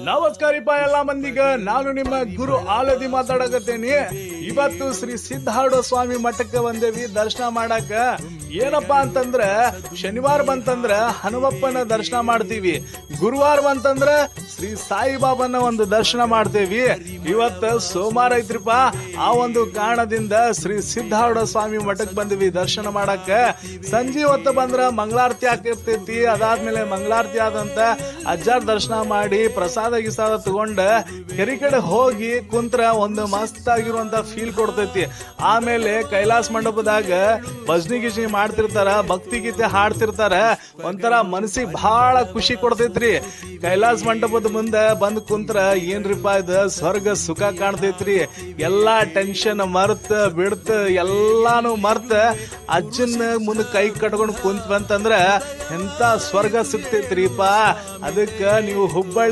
ನಮಸ್ಕಾರಿಪ್ಪ ಎಲ್ಲ ಮಂದಿಗ. ನಾನು ನಿಮ್ಮ ಗುರು ಆಲದಿ ಮಾತಾಡಕತ್ತೇನಿ. ಇವತ್ತು ಶ್ರೀ ಸಿದ್ಧಾರೂಢ ಸ್ವಾಮಿ ಮಠಕ್ಕೆ ಬಂದೇವಿ ದರ್ಶನ ಮಾಡಕ. ಏನಪ್ಪಾ ಅಂತಂದ್ರ ಶನಿವಾರ ಬಂತಂದ್ರ ಹನುಮಪ್ಪನ ದರ್ಶನ ಮಾಡ್ತೀವಿ, ಗುರುವಾರ ಬಂತಂದ್ರ ಶ್ರೀ ಸಾಯಿಬಾಬನ ಒಂದು ದರ್ಶನ ಮಾಡ್ತೇವಿ. ಇವತ್ತ ಸೋಮವಾರ ಐತ್ರಿಪ್ಪ. ಆ ಒಂದು ಕಾರಣದಿಂದ ಶ್ರೀ ಸಿದ್ಧಾರೂಢ ಸ್ವಾಮಿ ಮಠಕ್ಕೆ ಬಂದಿವಿ ದರ್ಶನ ಮಾಡಕ. ಸಂಜೆ ಹೊತ್ತು ಬಂದ್ರ ಮಂಗಳಾರತಿ ಆಗಿರ್ತೈತಿ. ಅದಾದ್ಮೇಲೆ ಮಂಗಳಾರತಿ ಆದಂತ ಅಜ್ಜಾರ ದರ್ಶನ ಮಾಡಿ ಪ್ರಸಾದ ಗಿಸಾದ ತಗೊಂಡ ಕೆರೆ ಕಡೆ ಹೋಗಿ ಕುಂತ್ರ ಒಂದು ಮಸ್ತ್ ಆಗಿರುವಂತ ಫೀಲ್ ಕೊಡ್ತೈತಿ. ಆಮೇಲೆ ಕೈಲಾಸ ಮಂಟಪದಾಗ ಭಜನಿ ಗಿಜನಿ ಮಾಡ್ತಿರ್ತಾರ, ಭಕ್ತಿ ಗೀತೆ ಹಾಡ್ತಿರ್ತಾರ. ಒಂಥರ ಮನಸ್ಸಿಗೆ ಬಹಳ ಖುಷಿ ಕೊಡ್ತೈತ್ರಿ. ಕೈಲಾಸ ಮಂಟಪದ ಮುಂದೆ ಬಂದ್ ಕುಂತ್ರ ಏನ್ರಿಪ್ಪ ಇದು ಸ್ವರ್ಗ ಸುಖ ಕಾಣ್ತೈತ್ರಿ. ಎಲ್ಲಾ ಟೆನ್ಷನ್ ಮರ್ತ ಬಿಡ್ತ ಎಲ್ಲಾನು ಮರ್ತ ಅಜ್ಜನ ಮುಂದೆ ಕೈ ಕಟ್ಕೊಂಡು ಕುಂತ್ ಬಂತಂದ್ರ ಎಂತ ಸ್ವರ್ಗ ಸಿಗ್ತೈತ್ರಿಪ್ಪ. ಅದಕ್ಕ ನೀವು ಹುಬ್ಬಳ್ಳಿ